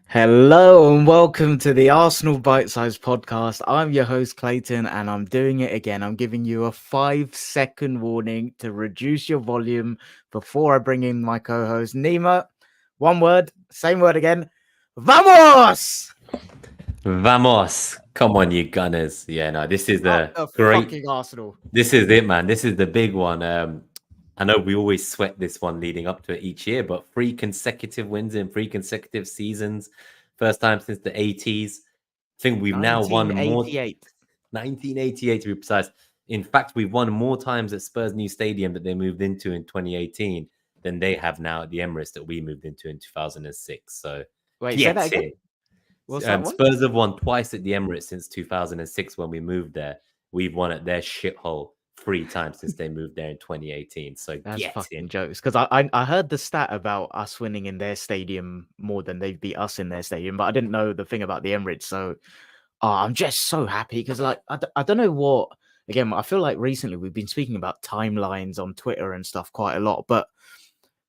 Hello and welcome to the Arsenal Bite Size Podcast. I'm your host Clayton and I'm doing it again. I'm giving you a 5-second warning to reduce your volume before I bring in my co-host Nima. One word, same word again. Vamos! Vamos. Come on, you Gunners. Yeah, no, this is Up the the great. fucking Arsenal. This is it, man. This is the big one. I know we always sweat this one leading up to it each year, but 3 consecutive wins in 3 consecutive seasons. First time since the 80s. I think we've now won more. 1988. 1988 to be precise. In fact, we've won more times at Spurs' new stadium that they moved into in 2018 than they have now at the Emirates that we moved into in 2006. So Wait, say that get again? it. What's that one? Spurs have won twice at the Emirates since 2006 when we moved there. We've won at their shithole 3 times since they moved there in 2018. So That's get it. fucking jokes. Because I heard the stat about us winning in their stadium more than they've beat us in their stadium, but I didn't know the thing about the Emirates. So I'm just so happy because, like, I don't know what. Again, I feel like recently we've been speaking about timelines on Twitter and stuff quite a lot, but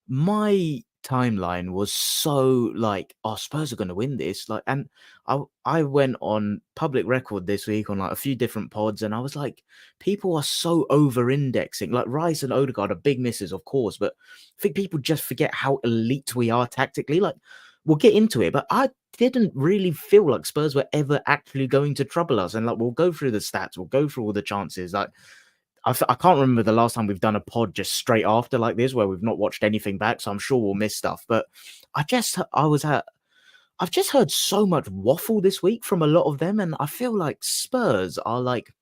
my timeline was so like, oh, Spurs are going to win this. Like, and I went on public record this week on like a few different pods, and I was like, people are so over indexing. Like Rice and Odegaard are big misses, of course, but I think people just forget how elite we are tactically. Like, we'll get into it, but I didn't really feel like Spurs were ever actually going to trouble us. And like, we'll go through the stats, we'll go through all the chances. Like, I can't remember the last time we've done a pod just straight after like this where we've not watched anything back, so I'm sure we'll miss stuff. But I've just heard so much waffle this week from a lot of them, and I feel like Spurs are like,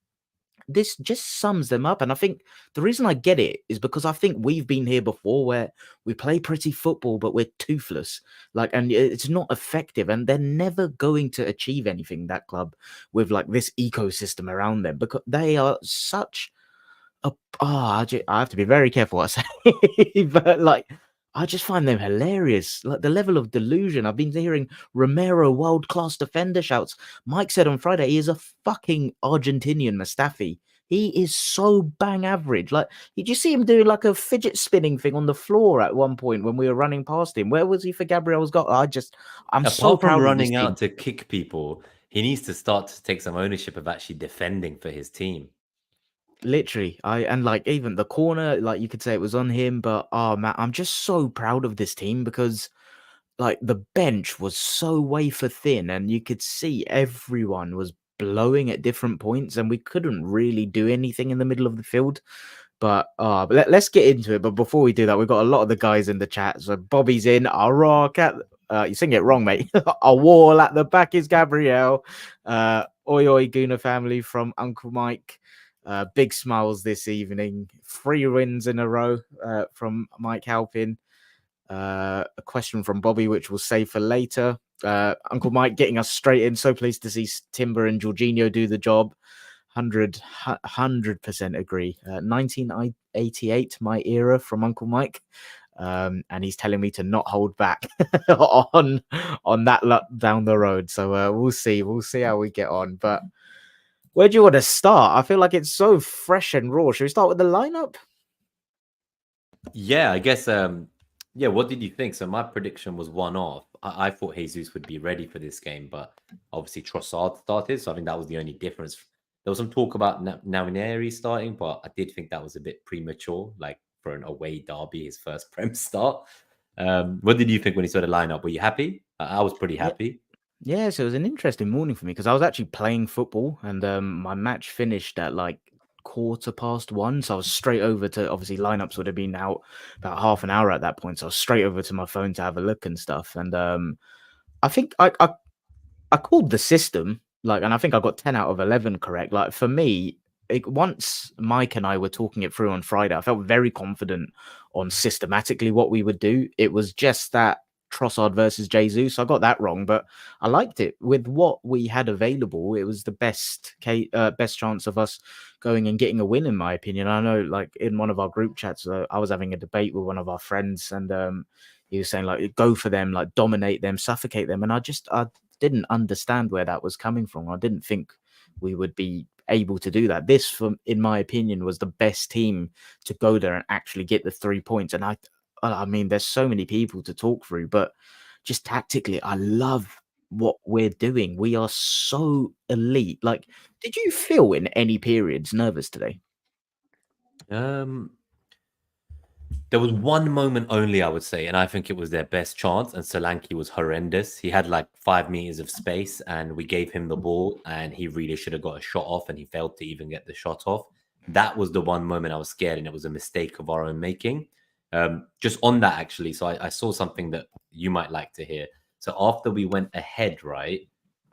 this just sums them up. And I think the reason I get it is because I think we've been here before where we play pretty football, but we're toothless. Like, and it's not effective, and they're never going to achieve anything, that club, with like this ecosystem around them, because they are such I have to be very careful what I say, but like, I just find them hilarious. Like the level of delusion. I've been hearing Romero world class defender shouts. Mike said on Friday he is a fucking Argentinian Mustafi. He is so bang average. Like, did you see him doing like a fidget spinning thing on the floor at one point when we were running past him? Where was he for Gabriel's goal? I'm so Apart from proud of this running team. out to kick people, he needs to start to take some ownership of actually defending for his team. Literally, and like even the corner, like you could say it was on him, but oh man, I'm just so proud of this team because like the bench was so wafer thin, and you could see everyone was blowing at different points, and we couldn't really do anything in the middle of the field. But let's get into it. But before we do that, we've got a lot of the guys in the chat. So Bobby's in. A rock at you sing it wrong, mate. A wall at the back is Gabriel. Oi oi Guna family from Uncle Mike. Big smiles this evening. 3 wins in a row from Mike Halpin. A question from Bobby, which we'll save for later. Uncle Mike getting us straight in. So pleased to see Timber and Jorginho do the job. 100% agree. 1988, my era from Uncle Mike. And he's telling me to not hold back on that luck down the road. So we'll see. We'll see how we get on. But where do you want to start? I feel like it's so fresh and raw. Should we start with the lineup? Yeah, I guess. Yeah, what did you think? So my prediction was one off. I thought Jesus would be ready for this game, but obviously Trossard started, so I think that was the only difference. There was some talk about Navineri starting, but I did think that was a bit premature, like for an away derby, his first Prem start. What did you think when you saw the lineup? Were you happy? I was pretty Yeah. happy. Yeah, so it was an interesting morning for me because I was actually playing football, and my match finished at like 1:15. So I was straight over to, obviously lineups would have been out about half an hour at that point. So I was straight over to my phone to have a look and stuff. And I think I called the system, like, and I think I got 10 out of 11 correct. Like for me, once Mike and I were talking it through on Friday, I felt very confident on systematically what we would do. It was just that Trossard versus Jesus. I got that wrong, but I liked it with what we had available. It was the best chance of us going and getting a win, in my opinion. I know, like in one of our group chats, I was having a debate with one of our friends, and he was saying like, go for them, like dominate them, suffocate them, and I didn't understand where that was coming from. I didn't think we would be able to do that. This, in my opinion, was the best team to go there and actually get the 3 points. And I mean, there's so many people to talk through, but just tactically, I love what we're doing. We are so elite. Like, did you feel in any periods nervous today? Um, There was one moment only, I would say, and I think it was their best chance. And Solanke was horrendous. He had like 5 meters of space, and we gave him the ball, and he really should have got a shot off, and he failed to even get the shot off. That was the one moment I was scared, and it was a mistake of our own making. Just on that, actually, so I saw something that you might like to hear. So after we went ahead, right,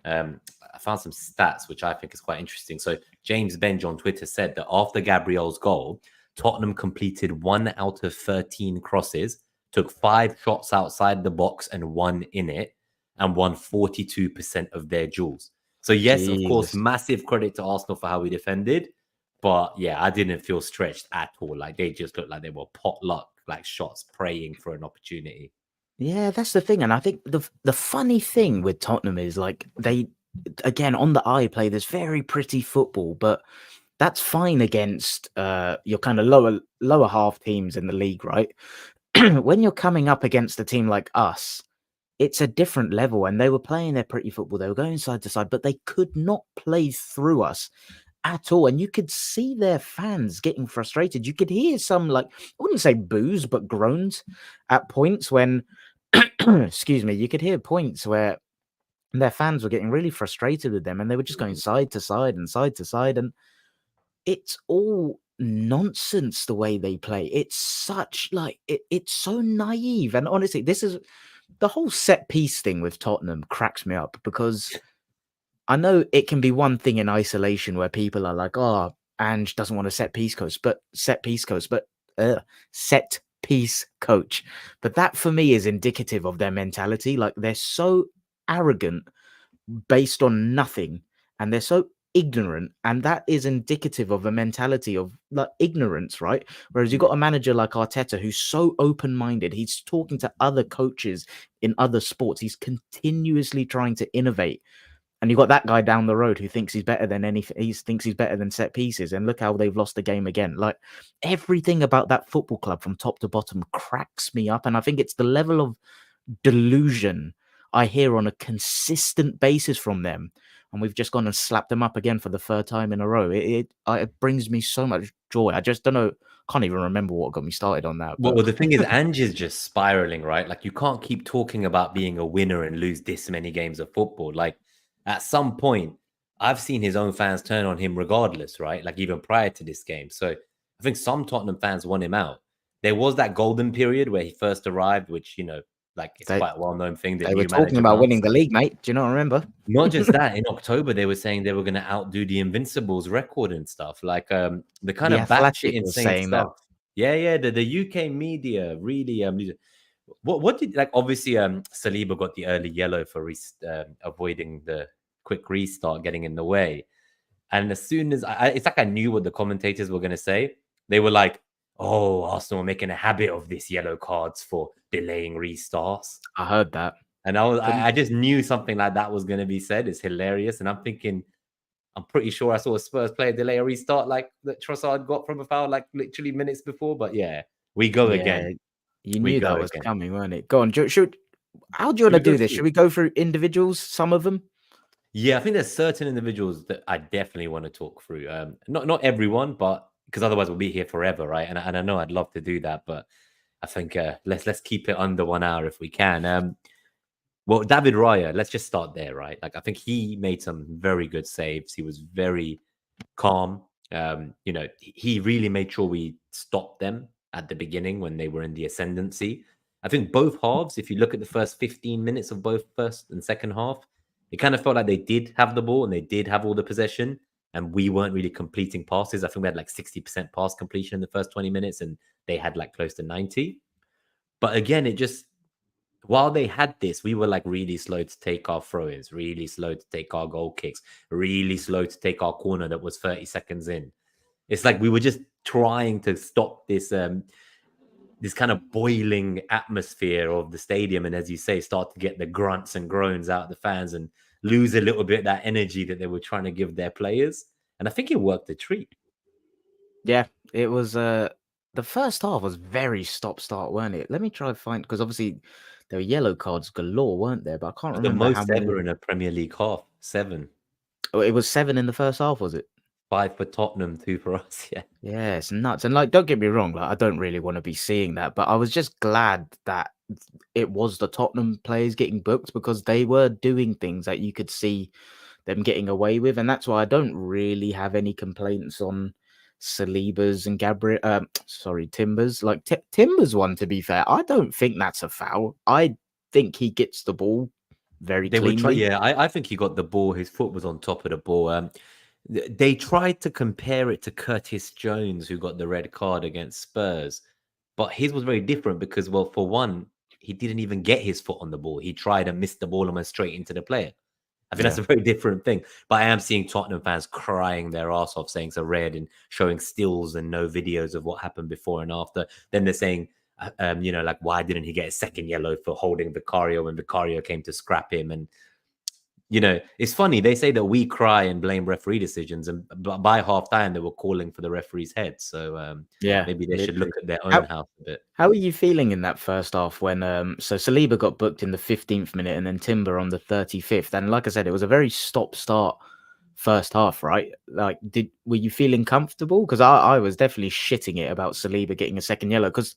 I found some stats which I think is quite interesting. So James Benj on Twitter said that after Gabriel's goal, Tottenham completed 1 out of 13 crosses, took 5 shots outside the box and 1 in it, and won 42% of their duels. So, yes, of course, Jesus. massive credit to Arsenal for how we defended. But yeah, I didn't feel stretched at all. Like they just looked like they were potluck, like shots praying for an opportunity. Yeah, that's the thing, and I think the funny thing with Tottenham is, like, they again, on the eye, play this very pretty football, but that's fine against, your kinda lower half teams in the league, right? When you're coming up against a team like us, it's a different level, and they were playing their pretty football, they were going side to side, but they could not play through us at all, and you could see their fans getting frustrated. You could hear some, like, I wouldn't say boos, but groans at points when excuse me, you could hear points where their fans were getting really frustrated with them, and they were just going side to side and side to side, and it's all nonsense the way they play. It's such like it's so naive, and honestly, this is the whole set piece thing with Tottenham cracks me up because I know it can be one thing in isolation where people are like, "Oh, Ange doesn't want a set piece coach," but set piece coach. But that for me is indicative of their mentality. Like they're so arrogant based on nothing, and they're so ignorant, and that is indicative of a mentality of like ignorance, right? Whereas you've got a manager like Arteta who's so open-minded, he's talking to other coaches in other sports, he's continuously trying to innovate. And you've got that guy down the road who thinks he's better than anything. He thinks he's better than set pieces. And look how they've lost the game again. Like everything about that football club from top to bottom cracks me up. And I think it's the level of delusion I hear on a consistent basis from them. And we've just gone and slapped them up again for the third time in a row. It brings me so much joy. I just don't know. Can't even remember what got me started on that. Well, But the thing is, Ange is just spiraling, right? Like you can't keep talking about being a winner and lose this many games of football. Like at some point, I've seen his own fans turn on him regardless, right? Like even prior to this game. So I think some Tottenham fans want him out. There was that golden period where he first arrived, which, like it's they quite a well-known thing that they were new talking manager about bounce. winning the league, mate. Do you not remember? Not just that, in October, they were saying they were going to outdo the Invincibles record and stuff. Like the kind The of batshit Athletic was insane saying that. stuff. Yeah. The UK media really what did like obviously Saliba got the early yellow for avoiding the quick restart getting in the way. And as soon as it's like I knew what the commentators were going to say. They were like, "Oh, Arsenal are making a habit of this yellow cards for delaying restarts." I heard that. And I was, But I just knew something like that was going to be said. It's hilarious, and I'm thinking, I'm pretty sure I saw a Spurs player delay a restart like that Trossard got from a foul, like literally minutes before. But yeah, we go yeah, again. you We knew go that was again. coming, weren't it? Go on. How do you Should we want to go do this? through? Should we go through individuals, some of them? Yeah, I think there's certain individuals that I definitely want to talk through. Not everyone, but because otherwise we'll be here forever, right? And I know I'd love to do that, but I think let's keep it under 1 hour if we can. Well, David Raya, let's just start there, right? Like I think he made some very good saves. He was very calm. He really made sure we stopped them at the beginning when they were in the ascendancy. I think both halves, if you look at the first 15 minutes of both first and second half, it kind of felt like they did have the ball and they did have all the possession, and we weren't really completing passes. I think we had like 60% pass completion in the first 20 minutes, and they had like close to 90. But again, it just while they had this, we were like really slow to take our throw ins, really slow to take our goal kicks, really slow to take our corner that was 30 seconds in. It's like we were just trying to stop this kind of boiling atmosphere of the stadium. And as you say, start to get the grunts and groans out of the fans and lose a little bit of that energy that they were trying to give their players. And I think it worked a treat. Yeah, it was. The first half was very stop start, weren't it? Let me try to find because obviously there were yellow cards galore, weren't there? But I can't It was the remember how most many. ever in a Premier League half. 7. Oh, it was 7 in the first half, was it? 5 for Tottenham, 2 for us. Yeah. Yeah, it's nuts. And like, don't get me wrong, like I don't really want to be seeing that, but I was just glad that it was the Tottenham players getting booked because they were doing things that you could see them getting away with, and that's why I don't really have any complaints on Saliba's and Gabriel. Sorry, Timbers. Like Timbers one, to be fair, I don't think that's a foul. I think he gets the ball very They were cleanly. yeah, I think he got the ball. His foot was on top of the ball. They tried to compare it to Curtis Jones, who got the red card against Spurs, but his was very different because, well, for one, he didn't even get his foot on the ball. He tried and missed the ball and went straight into the player. I think Yeah. that's a very different thing. But I am seeing Tottenham fans crying their ass off, saying it's a red and showing stills and no videos of what happened before and after. Then they're saying, like, why didn't he get a second yellow for holding Vicario when Vicario came to scrap him? And, it's funny. They say that we cry and blame referee decisions. And by half time, they were calling for the referee's head. So Yeah, maybe they should literally. look at their own house a bit. How are you feeling in that first half when so Saliba got booked in the 15th minute and then Timber on the 35th? And like I said, it was a very stop-start first half, right? Like, were you feeling comfortable? Because I was definitely shitting it about Saliba getting a second yellow. Because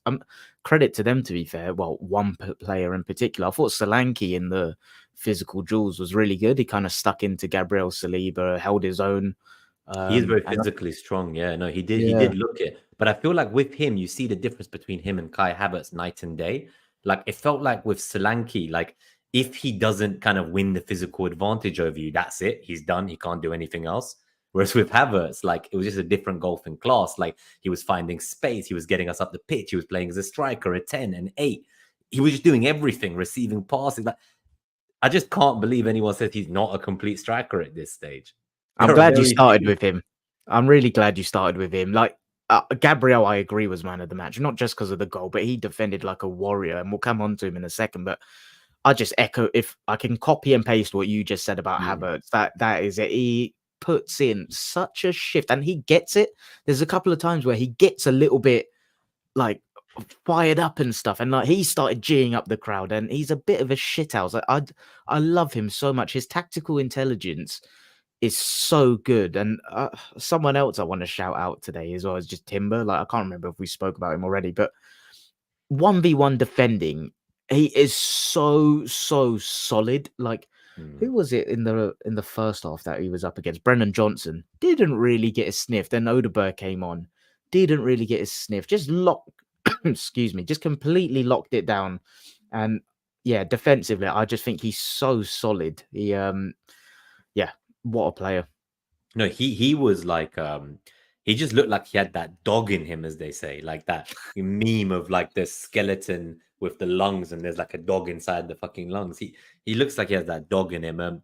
credit to them, to be fair. Well, one player in particular, I thought Solanke in the physical duels was really good. He kind of stuck into Gabriel Saliba, held his own. He is very And physically strong. Yeah, no, he did. He yeah, did look it, but I feel like with him, you see the difference between him and Kai Havertz night and day. Like it felt like with Solanke, like if he doesn't kind of win the physical advantage over you, that's it. He's done. He can't do anything else. Whereas with Havertz, like it was just a different golfing class. Like he was finding space. He was getting us up the pitch. He was playing as a striker, a 10, an 8. He was just doing everything, receiving passes. Like I just can't believe anyone says he's not a complete striker at this stage. I'm There are glad you very started few. with him. I'm really glad you started with him. Like Gabriel, I agree, was man of the match, not just because of the goal, but he defended like a warrior, and we'll come on to him in a second. But I just echo, if I can copy and paste what you just said about Mm. Havertz, that is it. He puts in such a shift, and he gets it. There's a couple of times where he gets a little bit like fired up and stuff, and like he started geeing up the crowd, and he's a bit of a shithouse. I love him so much. His tactical intelligence is so good. And someone else I want to shout out today as well is just Timber. Like I can't remember if we spoke about him already, but 1v1 defending, he is so solid. Like Mm. who was it in the first half that he was up against? Brennan Johnson didn't really get a sniff. Then Odeberg came on, didn't really get a sniff. Just locked, excuse me, just completely locked it down. And yeah, defensively, I just think he's so solid. Yeah, what a player. No, he was like he just looked like he had that dog in him, as they say, like that meme of like the skeleton with the lungs, and there's like a dog inside the fucking lungs. He looks like he has that dog in him.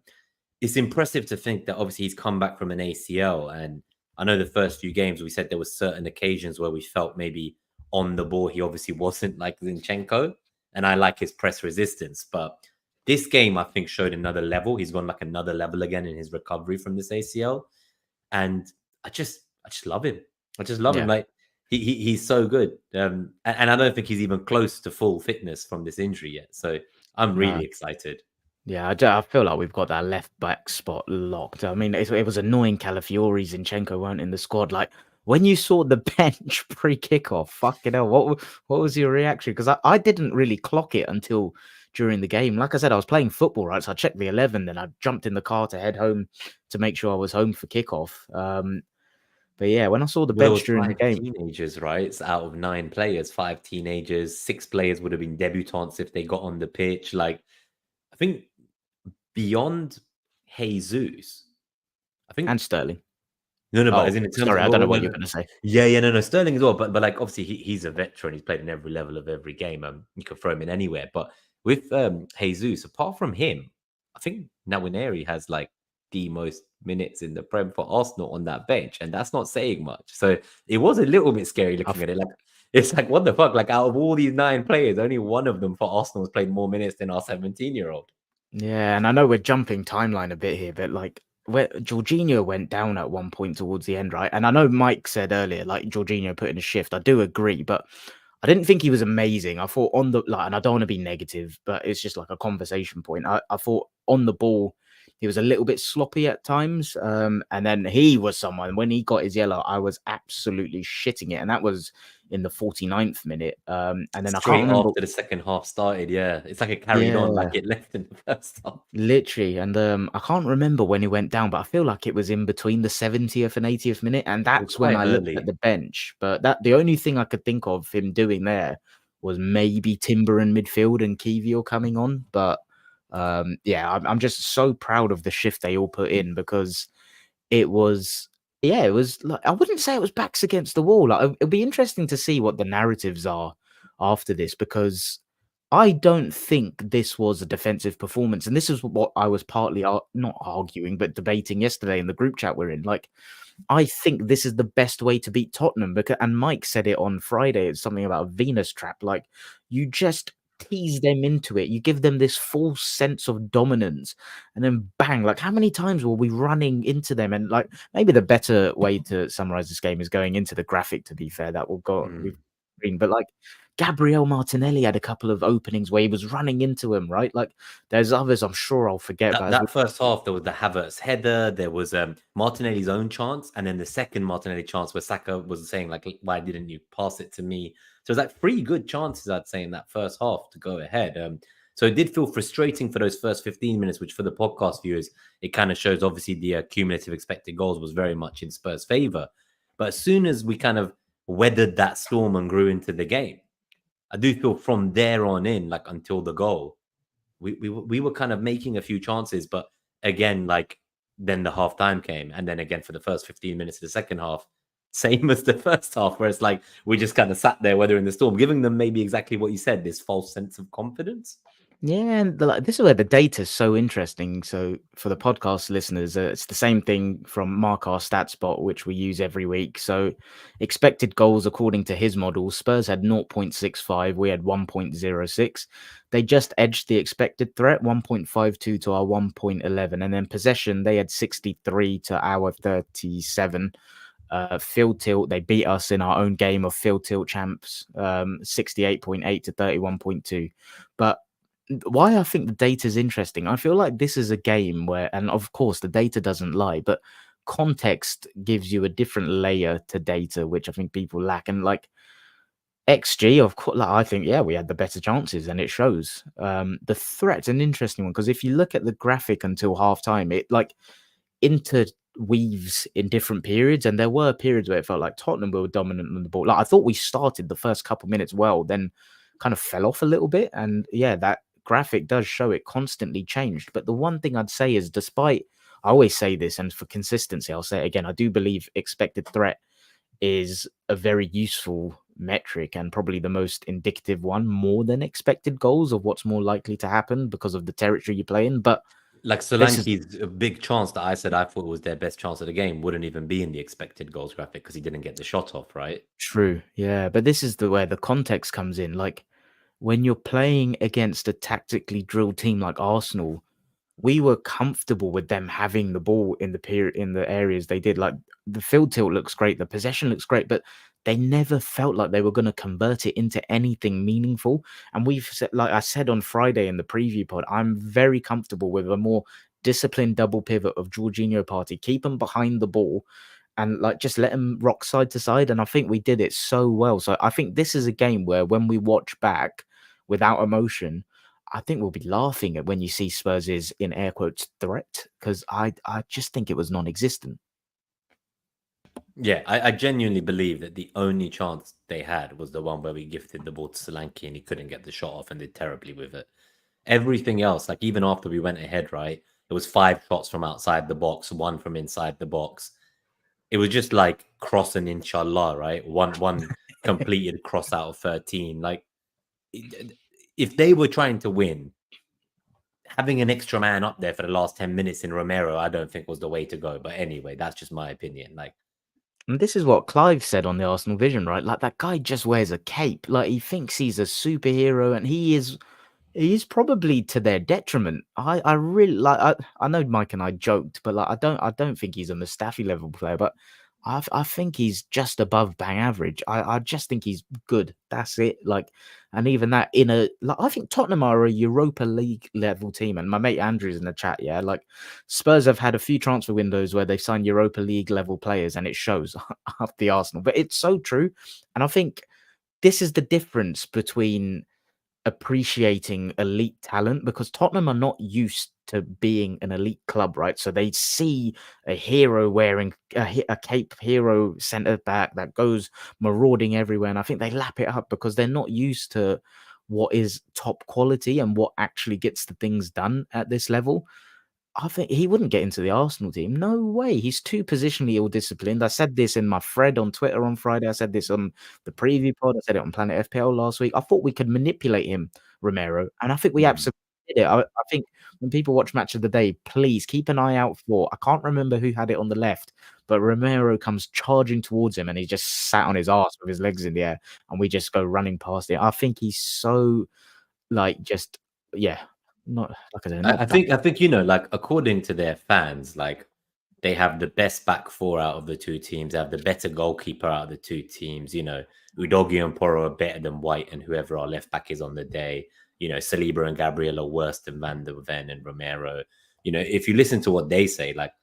It's impressive to think that obviously he's come back from an ACL, and I know the first few games we said there was certain occasions where we felt maybe on the ball he obviously wasn't like Zinchenko, and I like his press resistance, but this game I think showed another level. He's gone like another level again in his recovery from this ACL. And I just love him. I just love him. Yeah. Like he's so good. And I don't think he's even close to full fitness from this injury yet. So I'm No. really excited. Yeah, I feel like we've got that left back spot locked. I mean, it was annoying Calafiori, Zinchenko weren't in the squad. Like, when you saw the bench pre-kickoff, fucking hell, what was your reaction? Because I didn't really clock it until during the game. Like I said, I was playing football, right? So I checked the 11, then I jumped in the car to head home to make sure I was home for kickoff. But yeah, when I saw the Well, there bench was during the 5 game, teenagers, right? It's out of 9 players, 5 teenagers, 6 players would have been debutants if they got on the pitch. Like, I think beyond Jesus, I think and Sterling. no, but Oh, as in terms sorry, of I don't know no, what you're no. going to say. Yeah, no, Sterling as well. But like obviously he's a veteran. He's played in every level of every game. You can throw him in anywhere. But with Jesus, apart from him, I think Nawineri has like the most minutes in the Prem for Arsenal on that bench, and that's not saying much. So it was a little bit scary looking I've at it. Like it's like what the fuck? Like out of all these 9 players, only one of them for Arsenal has played more minutes than our 17-year-old. Yeah, and I know we're jumping timeline a bit here, but like where Jorginho went down at one point towards the end, right? And I know Mike said earlier, like Jorginho put in a shift. I do agree, but I didn't think he was amazing. I thought on the like, and I don't want to be negative, but it's just like a conversation point. I thought on the ball, he was a little bit sloppy at times. And then he was someone when he got his yellow, I was absolutely shitting it. And that was in the 49th minute. And then I can't Straight remember. after the second half started, yeah. It's like it carried on like Yeah, it left in the first half. literally. And I can't remember when he went down, but I feel like it was in between the 70th and 80th minute. And It was that's when quite I looked at early. the bench. But that the only thing I could think of him doing there was maybe Timber in midfield and Kiwior coming on. But yeah, I'm just so proud of the shift they all put in because it was yeah, it was like I wouldn't say it was backs against the wall. Like, it'll be interesting to see what the narratives are after this because I don't think this was a defensive performance, and this is what I was partly not arguing but debating yesterday in the group chat we're in. Like, I think this is the best way to beat Tottenham because and Mike said it on Friday, it's something about a Venus trap. Like, you just tease them into it. You give them this false sense of dominance, and then bang, like how many times were we running into them? And like maybe the better way to summarize this game is going into the graphic, to be fair, that will go we've Mm. seen. But like Gabriel Martinelli had a couple of openings where he was running into him, right? Like there's others I'm sure I'll forget, but That as we that first half, there was the Havertz header, there was Martinelli's own chance, and then the second Martinelli chance where Saka was saying like, "Why didn't you pass it to me?" So it was like three good chances, I'd say, in that first half to go ahead. So it did feel frustrating for those first 15 minutes, which for the podcast viewers, it kind of shows obviously the cumulative expected goals was very much in Spurs' favor. But as soon as we kind of weathered that storm and grew into the game, I do feel from there on in, like until the goal, we were kind of making a few chances, but again, like then the half time came, and then again for the first 15 minutes of the second half, same as the first half, where it's like we just kind of sat there weathering the storm, giving them maybe exactly what you said, this false sense of confidence. yeah, and like this is where the data is so interesting. So for the podcast listeners, it's the same thing from MarkStatsBot, which we use every week. So expected goals according to his model, Spurs had 0.65, we had 1.06. They just edged the expected threat, 1.52 to our 1.11, and then possession they had 63 to our 37. Field tilt, they beat us in our own game of field tilt champs, 68.8 to 31.2. But why I think the data is interesting, I feel like this is a game where, and of course, the data doesn't lie, but context gives you a different layer to data, which I think people lack. And like XG, of course, like, I think, yeah, we had the better chances and it shows. The threat's an interesting one because if you look at the graphic until halftime, it like interweaves in different periods, and there were periods where it felt like Tottenham were dominant on the ball. Like I thought we started the first couple minutes well, then kind of fell off a little bit. And yeah, that graphic does show it constantly changed. But the one thing I'd say is, despite I always say this, and for consistency, I'll say it again, I do believe expected threat is a very useful metric and probably the most indicative one, more than expected goals of what's more likely to happen because of the territory you play in. But Like this is Solanke's a big chance that I said I thought was their best chance of the game wouldn't even be in the expected goals graphic because he didn't get the shot off, right? true, yeah, but this is the where the context comes in. Like when you're playing against a tactically drilled team like Arsenal, we were comfortable with them having the ball in the period in the areas they did. Like the field tilt looks great, the possession looks great, but they never felt like they were going to convert it into anything meaningful. And we've said, like I said on Friday in the preview pod, I'm very comfortable with a more disciplined double pivot of Jorginho Party. Keep them behind the ball and like just let them rock side to side. And I think we did it so well. So I think this is a game where when we watch back without emotion, I think we'll be laughing at when you see Spurs' in air quotes threat because I just think it was non-existent. Yeah, I genuinely believe that the only chance they had was the one where we gifted the ball to Solanke and he couldn't get the shot off and did terribly with it. Everything else, like even after we went ahead, right? It was 5 shots from outside the box, one from inside the box. It was just like cross and inshallah, right? One completed cross out of 13. Like if they were trying to win, having an extra man up there for the last 10 minutes in Romero, I don't think was the way to go. But anyway, that's just my opinion. Like, And this is what Clive said on the Arsenal Vision, right? Like that guy just wears a cape. Like he thinks he's a superhero, and he's probably to their detriment. I really like I know Mike and I joked, but like I don't think he's a Mustafi level player, but I think he's just above bang average. I just think he's good. That's it. Like, and even that in a like, I think Tottenham are a Europa League level team. And my mate Andrew's in the chat. Yeah, like Spurs have had a few transfer windows where they've signed Europa League level players, and it shows up the Arsenal. But it's so true. And I think this is the difference between appreciating elite talent, because Tottenham are not used to being an elite club, right? So they see a hero wearing a cape hero centre back that goes marauding everywhere, and I think they lap it up because they're not used to what is top quality and what actually gets the things done at this level. I think he wouldn't get into the Arsenal team. No way. He's too positionally ill-disciplined. I said this in my thread on Twitter on Friday. I said this on the preview pod. I said it on Planet FPL last week. I thought we could manipulate him, Romero, and I think we Mm. absolutely did it. I think when people watch Match of the Day, please keep an eye out for, I can't remember who had it on the left, but Romero comes charging towards him and he just sat on his arse with his legs in the air, and we just go running past it. I think he's so, like, just, yeah, not, like I said, not done. I think, you know, like according to their fans, like they have the best back four out of the two teams, they have the better goalkeeper out of the two teams. You know, Udogi and Porro are better than White and whoever our left back is on the day. You know, Saliba and Gabriel are worse than Van der Ven and Romero. You know, if you listen to what they say, like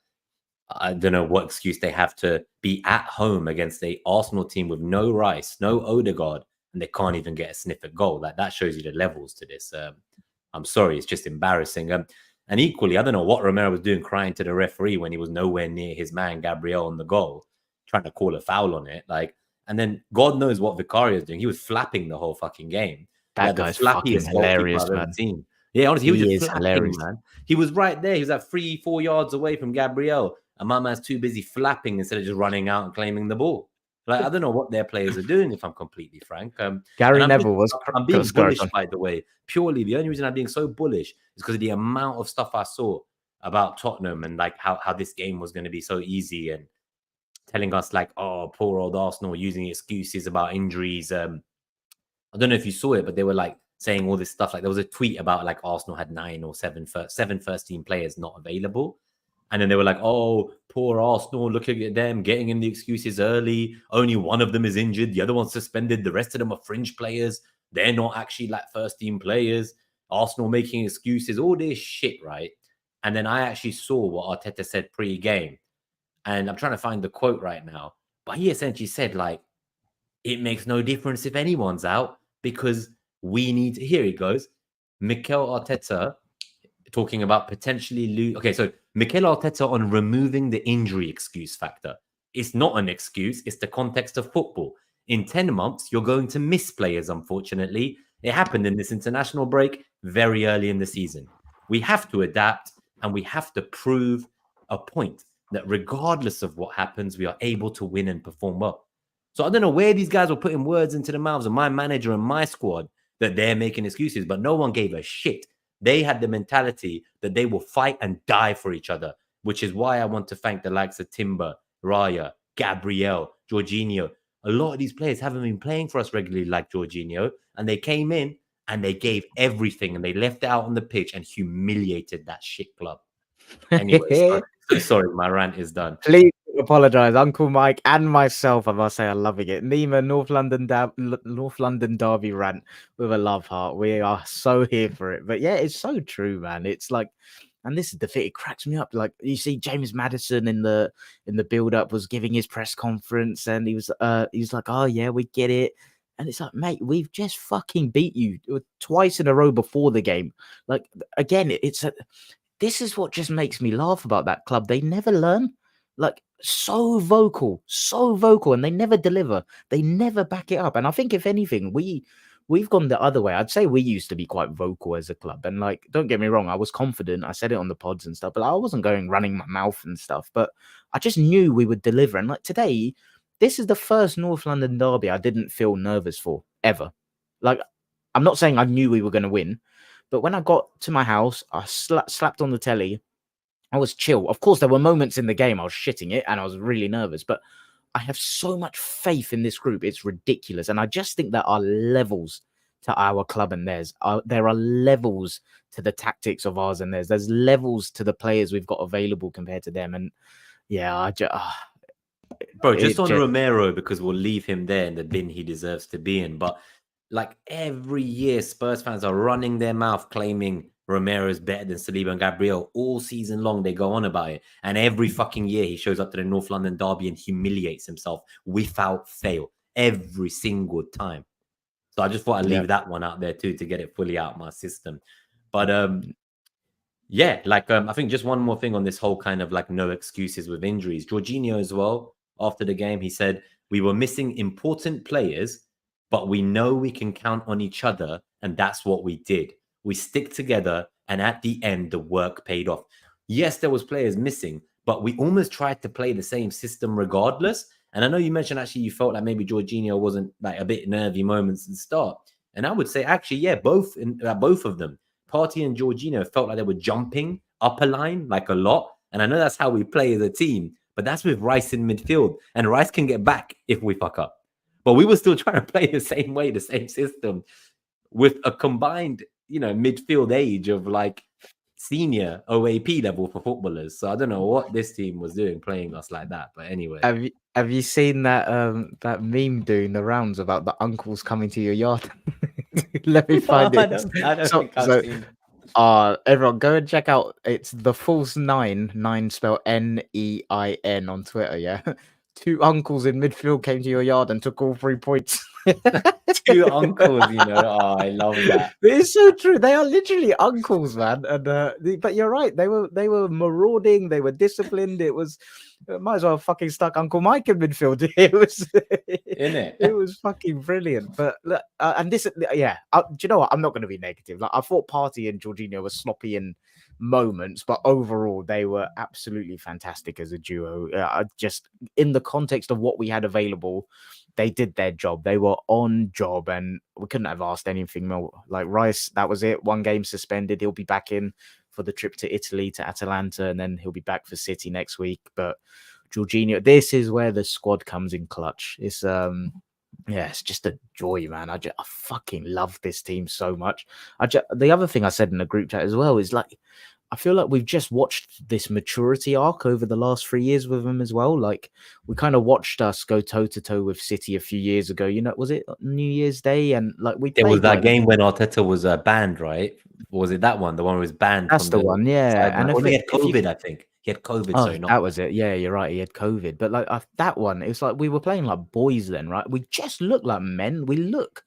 I don't know what excuse they have to be at home against a Arsenal team with no Rice, no Odegaard, and they can't even get a sniff at goal. Like that shows you the levels to this. I'm sorry, it's just embarrassing. And equally, I don't know what Romero was doing, crying to the referee when he was nowhere near his man Gabriel on the goal, trying to call a foul on it. Like, and then God knows what Vicario is doing. He was flapping the whole fucking game. He That had the guy's fucking flappiest goalkeeper hilarious, I've ever man. seen. Yeah, honestly, he was He just is flapping, hilarious. man. He was right there. He was like 3-4 yards away from Gabriel, and my man's too busy flapping instead of just running out and claiming the ball. Like, I don't know what their players are doing, if I'm completely frank. And Gary I'm Neville was I'm being bullish, by the way. Purely, the only reason I'm being so bullish is because of the amount of stuff I saw about Tottenham and like how this game was going to be so easy, and telling us like, oh, poor old Arsenal using excuses about injuries. I don't know if you saw it, but they were like saying all this stuff. Like there was a tweet about like Arsenal had 7 first team players not available. And then they were like, oh, poor Arsenal, looking at them, getting in the excuses early. Only one of them is injured. The other one's suspended. The rest of them are fringe players. They're not actually like first team players. Arsenal making excuses, all this shit, right? And then I actually saw what Arteta said pre-game. And I'm trying to find the quote right now. But he essentially said, like, it makes no difference if anyone's out because we need to. Here he goes. Mikel Arteta talking about potentially lose. Okay, so Mikel Arteta on removing the injury excuse factor. It's not an excuse, it's the context of football. In 10 months, you're going to miss players, unfortunately. It happened in this international break very early in the season. We have to adapt and we have to prove a point that regardless of what happens, we are able to win and perform well. So I don't know where these guys were putting words into the mouths of my manager and my squad that they're making excuses, but no one gave a shit. They had the mentality that they will fight and die for each other, which is why I want to thank the likes of Timber, Raya, Gabriel, Jorginho. A lot of these players haven't been playing for us regularly like Jorginho, and they came in and they gave everything and they left it out on the pitch and humiliated that shit club. Anyway, sorry, my rant is done. Please apologize, Uncle Mike and myself. I must say, I'm loving it. Nima, North London Derby rant with a love heart. We are so here for it. But yeah, it's so true, man. It's like, and this is the thing. It cracks me up. Like you see, James Maddison in the build up was giving his press conference, and he was like, "Oh yeah, we get it." And it's like, mate, we've just fucking beat you twice in a row before the game. Like again, this is what just makes me laugh about that club. They never learn. Like so vocal, and they never deliver. They never back it up. And I think if anything, we've gone the other way. I'd say we used to be quite vocal as a club. And like, don't get me wrong, I was confident. I said it on the pods and stuff, but I wasn't going running my mouth and stuff. But I just knew we would deliver. And like today, this is the first North London derby I didn't feel nervous for ever. Like, I'm not saying I knew we were going to win, but when I got to my house, I slapped on the telly. I was chill. Of course, there were moments in the game I was shitting it and I was really nervous, but I have so much faith in this group. It's ridiculous. And I just think there are levels to our club and theirs. There are levels to the tactics of ours and theirs. There's levels to the players we've got available compared to them. And yeah, Bro, just It on just Romero, because we'll leave him there in the bin he deserves to be in. But like every year, Spurs fans are running their mouth claiming Romero's better than Saliba and Gabriel. All season long, they go on about it. And every fucking year, he shows up to the North London derby and humiliates himself without fail every single time. So I just thought I'd yeah. leave that one out there too to get it fully out of my system. But yeah, like I think just one more thing on this whole kind of like no excuses with injuries. Jorginho as well, after the game, he said, "We were missing important players, but we know we can count on each other, and that's what we did. We stick together, and at the end, the work paid off." Yes, there was players missing, but we almost tried to play the same system regardless. And I know you mentioned actually you felt like maybe Jorginho wasn't like a bit nervy moments at the start. And I would say actually, yeah, both of them. Partey and Jorginho felt like they were jumping up a line like a lot. And I know that's how we play as a team, but that's with Rice in midfield. And Rice can get back if we fuck up. But we were still trying to play the same way, the same system, with a combined, midfield age of like senior OAP level for footballers. So I don't know what this team was doing playing us like that. But anyway. Have you seen that meme doing the rounds about the uncles coming to your yard? Let me find I it. don't So, think I've so seen. everyone go and check out. It's the false nine spelled Nein on Twitter. Yeah, two uncles in midfield came to your yard and took all 3 points. Two uncles, Oh, I love that. It's so true. They are literally uncles, man. And but you're right. They were marauding. They were disciplined. It was might as well have fucking stuck Uncle Mike in midfield. It was Innit? it was fucking brilliant. But look, and this, yeah. Do you know what? I'm not going to be negative. Like I thought, Partey and Jorginho were sloppy in moments, but overall they were absolutely fantastic as a duo. Just in the context of what we had available, they did their job. They were on job, and we couldn't have asked anything more. Like Rice, that was it. One game suspended. He'll be back in for the trip to Italy, to Atalanta, and then he'll be back for City next week. But Jorginho, this is where the squad comes in clutch. It's yeah, it's just a joy, man. I fucking love this team so much. The other thing I said in the group chat as well is like, I feel like we've just watched this maturity arc over the last 3 years with them as well. Like we kind of watched us go toe to toe with City a few years ago. Was it New Year's Day? And like we There was played that like game when Arteta was banned, right? Or was it that one? The one who was banned that's from the the one, yeah. sideline. And Or he had if you COVID, I think. He had COVID, oh, sorry, not that was banned. it. Yeah, you're right. He had COVID, but like that one, it was like we were playing like boys then, right? We just look like men. We look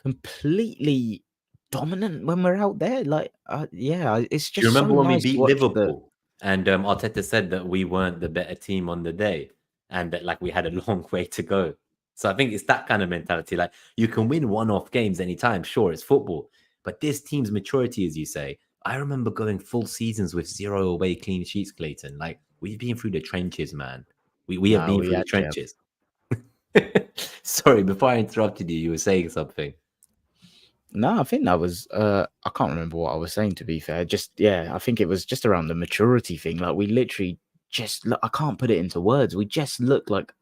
completely dominant when we're out there. Like, yeah, it's Do you just so remember when we nice to beat watch the. Liverpool and Arteta said that we weren't the better team on the day and that like we had a long way to go? So I think it's that kind of mentality. Like you can win one-off games anytime, sure, it's football, but this team's maturity, as you say, I remember going full seasons with 0 away clean sheets, Clayton. Like we've been through the trenches, man. We have No, been we through the actually have. trenches. Sorry, before I interrupted you were saying something. No, I think that was I can't remember what I was saying, to be fair. Just yeah, I think it was just around the maturity thing. Like we literally just look, I can't put it into words. We just look like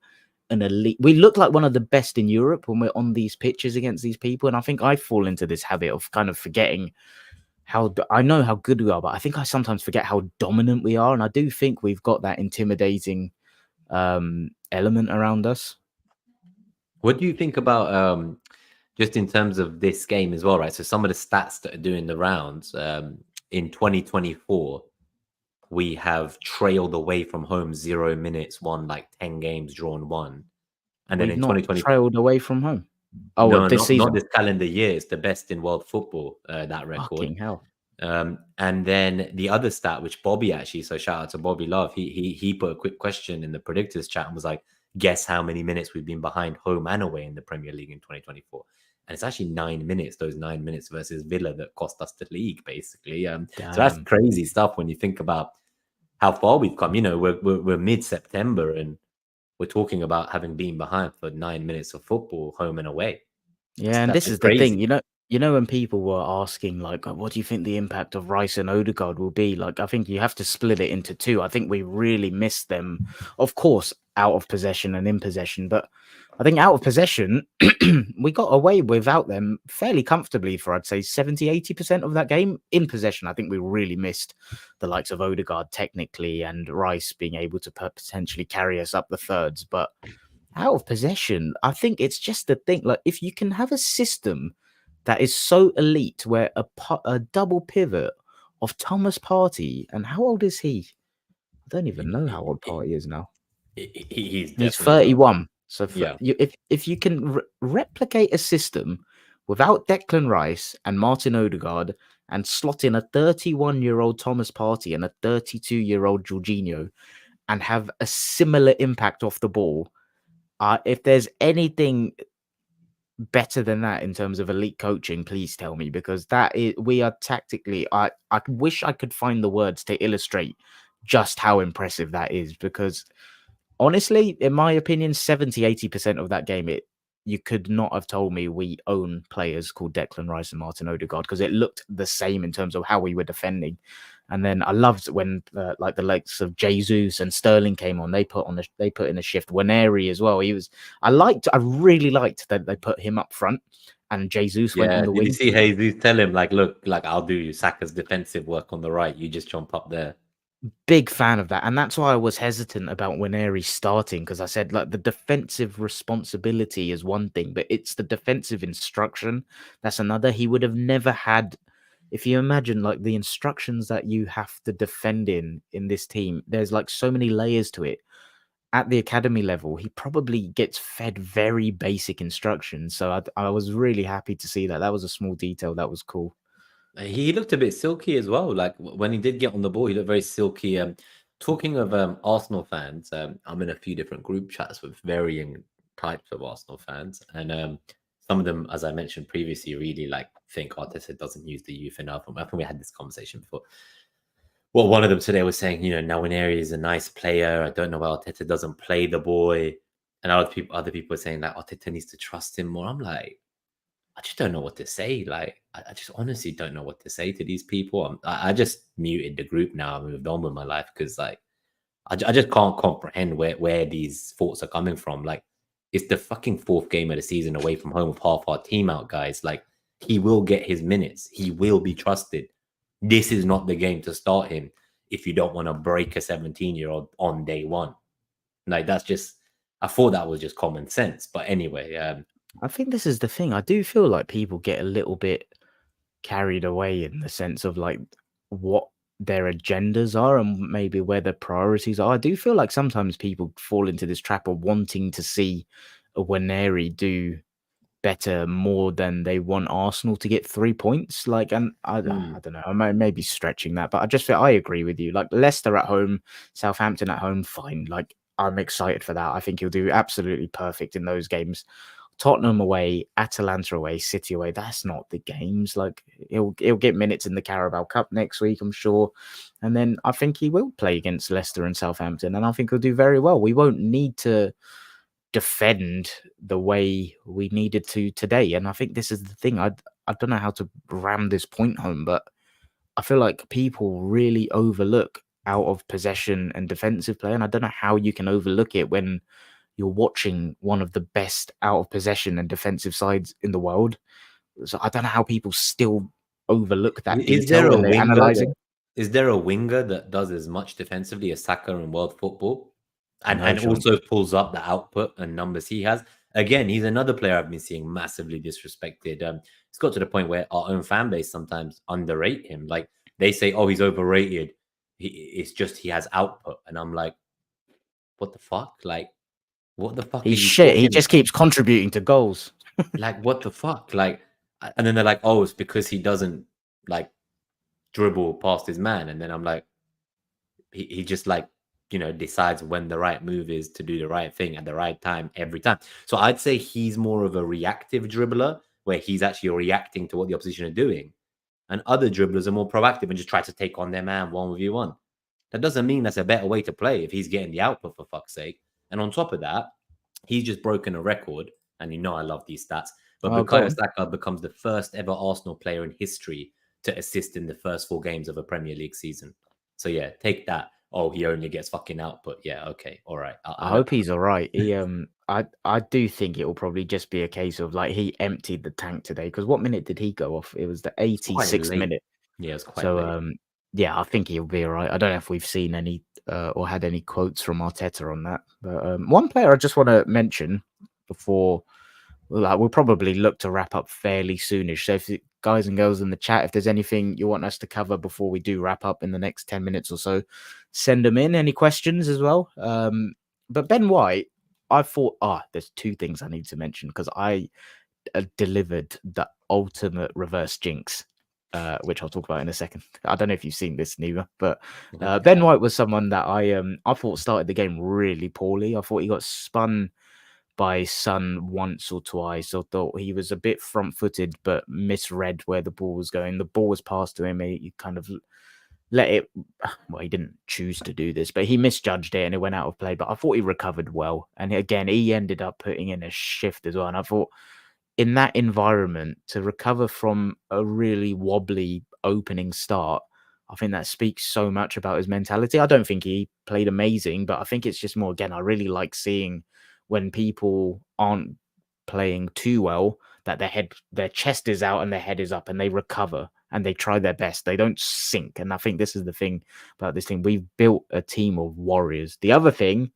an elite. We look like one of the best in Europe when we're on these pitches against these people. And I think I fall into this habit of kind of forgetting I know how good we are, but I think I sometimes forget how dominant we are. And I do think we've got that intimidating element around us. What do you think about just in terms of this game as well, right? So some of the stats that are doing the rounds in 2024, we have trailed away from home 0 minutes, won like 10 games, drawn 1. And then We've in not 2020, trailed away from home. Oh, well, no, this not season. this calendar year. It's the best in world football, that record. Fucking hell. And then the other stat, which Bobby actually, so shout out to Bobby Love, he put a quick question in the predictors chat and was like, guess how many minutes we've been behind home and away in the Premier League in 2024. And it's actually 9 minutes, those 9 minutes versus Villa that cost us the league, basically. So that's crazy stuff when you think about how far we've come. We're mid-September and we're talking about having been behind for 9 minutes of football, home and away. Yeah, and That's this just is the crazy. thing, You know, when people were asking, like, what do you think the impact of Rice and Odegaard will be? Like, I think you have to split it into two. I think we really missed them, of course, out of possession and in possession. But I think out of possession, we got away without them fairly comfortably for, I'd say, 70-80% of that game. In possession, I think we really missed the likes of Odegaard technically and Rice being able to potentially carry us up the thirds. But out of possession, I think it's just the thing. Like, if you can have a system that is so elite, where a double pivot of Thomas Partey, and how old is he? I don't even know how old Partey is now. He's He's definitely not. 31. So Yeah. if you can replicate a system without Declan Rice and Martin Odegaard, and slot in a 31-year-old Thomas Partey and a 32-year-old Jorginho, and have a similar impact off the ball, if there's anything better than that in terms of elite coaching, please tell me, because that is, we are tactically, I wish I could find the words to illustrate just how impressive that is, because honestly, in my opinion, 70-80% of that game, you could not have told me we own players called Declan Rice and Martin Odegaard, because it looked the same in terms of how we were defending. And then I loved when like the likes of Jesus and Sterling came on. They put in a shift. Waneri as well. I really liked that they put him up front and Jesus went on Yeah. the Did you wing. see Jesus tell him, like, look, like, I'll do you Saka's defensive work on the right. You just jump up there. Big fan of that. And that's why I was hesitant about Waneri starting, because I said, like, the defensive responsibility is one thing, but it's the defensive instruction that's another. He would have never had, if you imagine, like, the instructions that you have to defend in this team, there's like so many layers to it. At the academy level, he probably gets fed very basic instructions. So I was really happy to see that. That was a small detail that was cool. He looked a bit silky as well. Like when he did get on the ball, he looked very silky. Talking of Arsenal fans, I'm in a few different group chats with varying types of Arsenal fans, and some of them, as I mentioned previously, really like think Arteta doesn't use the youth enough. I think we had this conversation before. Well, one of them today was saying, Nwaneri is a nice player. I don't know why Arteta doesn't play the boy, and other people were saying that Arteta needs to trust him more. I'm like, I just don't know what to say. Like, I just honestly don't know what to say to these people. I just muted the group now. I moved on with my life because, like, I just can't comprehend where these thoughts are coming from. Like, it's the fucking fourth game of the season away from home with half our team out, guys. Like, he will get his minutes. He will be trusted. This is not the game to start him if you don't want to break a 17-year-old on day one. Like, that's just, I thought that was just common sense. But anyway, I think this is the thing. I do feel like people get a little bit carried away in the sense of like what their agendas are and maybe where their priorities are. I do feel like sometimes people fall into this trap of wanting to see a Waneri do better more than they want Arsenal to get 3 points. Like, and I don't know, I may be stretching that, but I just feel I agree with you. Like Leicester at home, Southampton at home, fine. Like I'm excited for that. I think he'll do absolutely perfect in those games. Tottenham away, Atalanta away, City away. That's not the games. Like he'll get minutes in the Carabao Cup next week, I'm sure. And then I think he will play against Leicester and Southampton, and I think he'll do very well. We won't need to defend the way we needed to today. And I think this is the thing. I don't know how to ram this point home, but I feel like people really overlook out of possession and defensive play. And I don't know how you can overlook it when you're watching one of the best out of possession and defensive sides in the world. So I don't know how people still overlook that Is there detail a when they're winger analyzing. that is there a winger that does as much defensively as Saka in world football, and No and chance. also pulls up the output and numbers he has? Again, he's another player I've been seeing massively disrespected. It's got to the point where our own fan base sometimes underrate him. Like they say, "Oh, he's overrated." It's just he has output, and I'm like, "What the fuck? Like, what the fuck are He's you shit. He talking just about? keeps contributing to goals. Like, what the fuck? Like," and then they're like, "Oh, it's because he doesn't like dribble past his man," and then I'm like, he just like decides when the right move is to do the right thing at the right time every time. So I'd say he's more of a reactive dribbler where he's actually reacting to what the opposition are doing, and other dribblers are more proactive and just try to take on their man 1v1. That doesn't mean that's a better way to play if he's getting the output, for fuck's sake. And on top of that, he's just broken a record, and I love these stats. But Oh, go Bukayo on. Saka becomes the first ever Arsenal player in history to assist in the first 4 games of a Premier League season. So yeah, take that. Oh, he only gets fucking output. Yeah, okay, all right. I hope he's all right. I do think it will probably just be a case of like he emptied the tank today. Because what minute did he go off? It was the It's quite 86th late. minute. Yeah, it's quite So late. yeah, I think he'll be all right. I don't know if we've seen any or had any quotes from Arteta on that. But one player I just want to mention before, like, we'll probably look to wrap up fairly soonish. So if guys and girls in the chat, if there's anything you want us to cover before we do wrap up in the next 10 minutes or so, send them in. Any questions as well? But Ben White, I thought, there's two things I need to mention because I delivered the ultimate reverse jinx, which I'll talk about in a second. I don't know if you've seen this, neither, but Ben White was someone that I thought started the game really poorly. I thought he got spun by Son once or twice. I thought he was a bit front-footed, but misread where the ball was going. The ball was passed to him. He kind of let it. Well, he didn't choose to do this, but he misjudged it and it went out of play. But I thought he recovered well, and again, he ended up putting in a shift as well. And I thought in that environment to recover from a really wobbly opening start, I think that speaks so much about his mentality. I don't think he played amazing, but I think it's just more, again, I really like seeing when people aren't playing too well, that their chest is out and their head is up and they recover and they try their best. They don't sink. And I think this is the thing about this team. We've built a team of warriors. The other thing,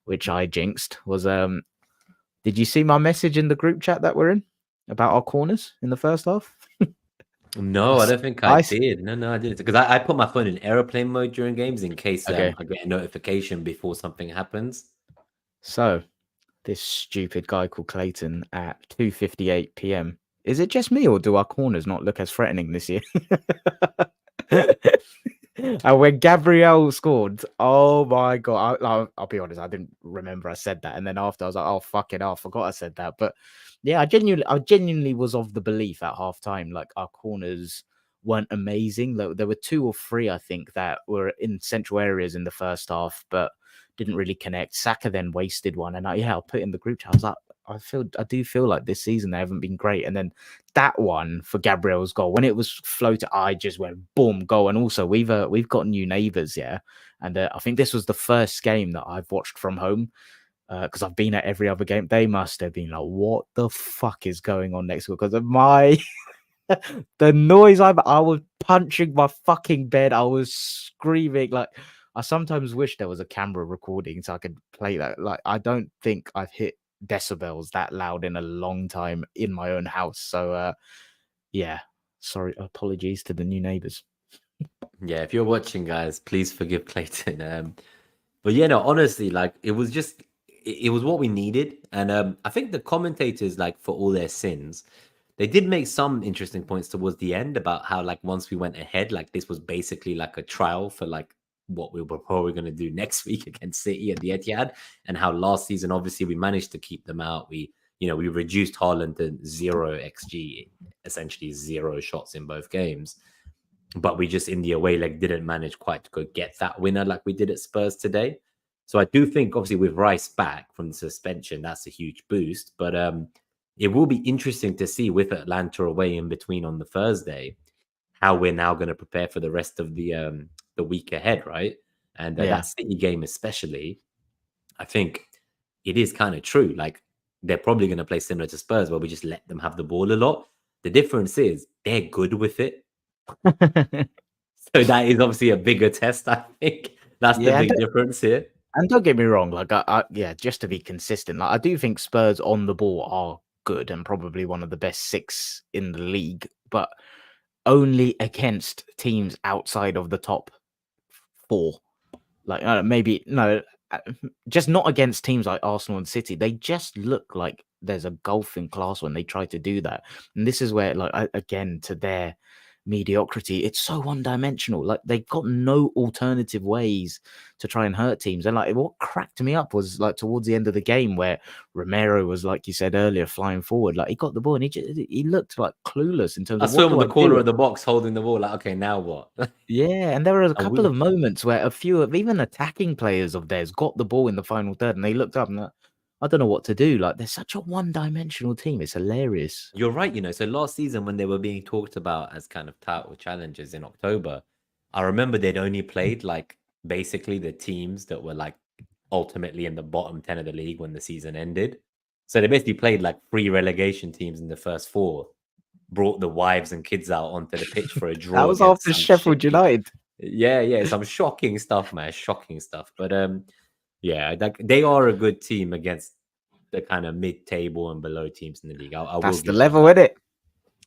which I jinxed, was did you see my message in the group chat that we're in about our corners in the first half? No, I don't think I did. No, I didn't. Because I put my phone in airplane mode during games in case Okay. I get a notification before something happens. So this stupid guy called Clayton at 2:58 p.m. Is it just me or do our corners not look as threatening this year? And when Gabriel scored, oh my god! I'll be honest, I didn't remember I said that, and then after I was like, "Oh fuck it, I forgot I said that." But yeah, I genuinely was of the belief at halftime, like our corners weren't amazing. There were 2 or 3, I think, that were in central areas in the first half, but didn't really connect. Saka then wasted one, and I'll put in the group chat. I was like, I do feel like this season they haven't been great, and then that one for Gabriel's goal when it was floated, I just went boom, goal. And also we've got new neighbours, yeah, and I think this was the first game that I've watched from home because I've been at every other game. They must have been like, what the fuck is going on next door? Because of my the noise I was punching my fucking bed. I was screaming. Like, I sometimes wish there was a camera recording so I could play that. Like, I don't think I've hit decibels that loud in a long time in my own house. So, yeah, sorry, apologies to the new neighbors. Yeah, if you're watching, guys, please forgive Clayton. But yeah, no, honestly, like it was just it was what we needed, and I think the commentators, like for all their sins, they did make some interesting points towards the end about how like once we went ahead, like this was basically like a trial for like what we were probably going to do next week against City at the Etihad, and how last season obviously we managed to keep them out. We reduced Haaland to 0 xG, essentially 0 shots in both games. But we just in the away leg didn't manage quite to go get that winner like we did at Spurs today. So I do think obviously with Rice back from the suspension, that's a huge boost. But it will be interesting to see with Atlanta away in between on the Thursday how we're now going to prepare for the rest of the week ahead, right? And that City game especially, I think it is kind of true. Like they're probably going to play similar to Spurs where we just let them have the ball a lot. The difference is they're good with it. So that is obviously a bigger test, I think. That's the big difference here. And don't get me wrong, like just to be consistent, like I do think Spurs on the ball are good and probably one of the best 6 in the league, but only against teams outside of the top 4. Like maybe no, just not against teams like Arsenal and City. They just look like there's a gulf in class when they try to do that. And this is where, like, again, to their mediocrity, it's so one-dimensional. Like they've got no alternative ways to try and hurt teams. And like what cracked me up was like towards the end of the game where Romero was, like you said earlier, flying forward. Like he got the ball and he looked like clueless in terms of I saw him in the corner do? of the box holding the ball. Like, okay, now what? Yeah, and there were a couple of moments where a few of even attacking players of theirs got the ball in the final third, and they looked up and I don't know what to do. Like, they're such a one-dimensional team. It's hilarious. You're right, so last season when they were being talked about as kind of title challengers in October, I remember they'd only played like basically the teams that were like ultimately in the bottom 10 of the league when the season ended. So they basically played like 3 relegation teams in the first 4, brought the wives and kids out onto the pitch for a That draw was against after some Sheffield shit. United. Yeah, some shocking stuff, man. Shocking stuff. But yeah, like they are a good team against the kind of mid-table and below teams in the league. I will That's the give them level, that. isn't it?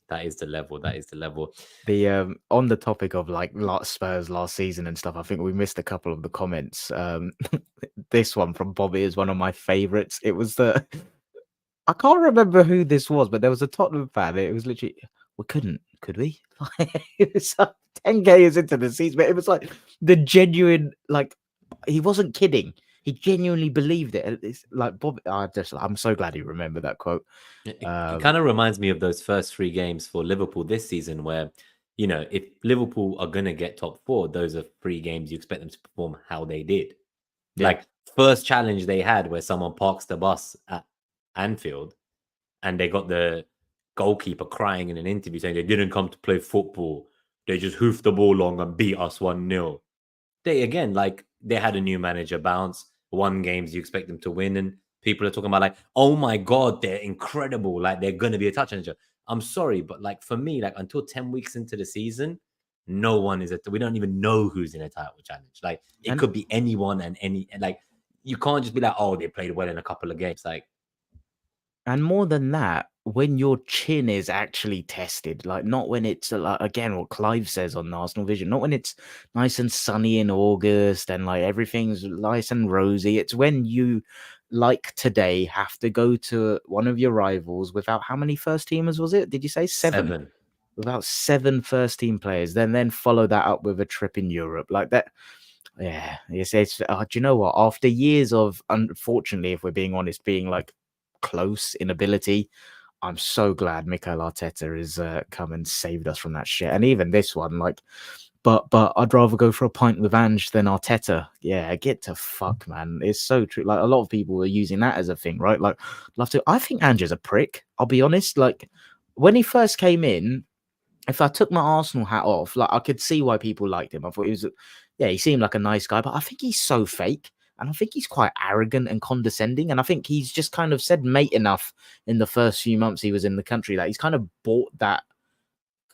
That is the level. That is the level. The on the topic of like Spurs last season and stuff, I think we missed a couple of the comments. This one from Bobby is one of my favorites. It was I can't remember who this was, but there was a Tottenham fan. It was literally, we couldn't, could we? It was like 10 years into the season, but it was like the genuine, like, he wasn't kidding. He genuinely believed it. It's like Bob. I'm so glad he remembered that quote. It kind of reminds me of those first 3 games for Liverpool this season, where if Liverpool are gonna get top 4, those are 3 games you expect them to perform how they did. Yeah. Like first challenge they had where someone parks the bus at Anfield, and they got the goalkeeper crying in an interview saying they didn't come to play football. They just hoofed the ball long and beat us 1-0. They again, like they had a new manager bounce, won games you expect them to win, and people are talking about like, oh my god, they're incredible, like they're gonna be a touch manager. I'm sorry, but like for me, like until 10 weeks into the season, no one is we don't even know who's in a title challenge. Like it And could be anyone and any, like you can't just be like, oh, they played well in a couple of games. Like And more than that, when your chin is actually tested, like not when it's like again what Clive says on Arsenal Vision, not when it's nice and sunny in August and like everything's nice and rosy. It's when you, like today, have to go to one of your rivals without how many first teamers was it? Did you say 7? 7. Without 7 first team players, then follow that up with a trip in Europe like that. Yeah, it's do you know what? After years of, unfortunately, if we're being honest, being like close in ability, I'm so glad Mikel Arteta has come and saved us from that shit. And even this one, like, but I'd rather go for a pint with Ange than Arteta. Yeah, get to fuck, man. It's so true. Like a lot of people are using that as a thing, right? Like, love to. I think Ange is a prick. I'll be honest. Like when he first came in, if I took my Arsenal hat off, like I could see why people liked him. I thought he was, yeah, he seemed like a nice guy, but I think he's so fake. And I think he's quite arrogant and condescending. And I think he's just kind of said mate enough in the first few months he was in the country that he's kind of bought that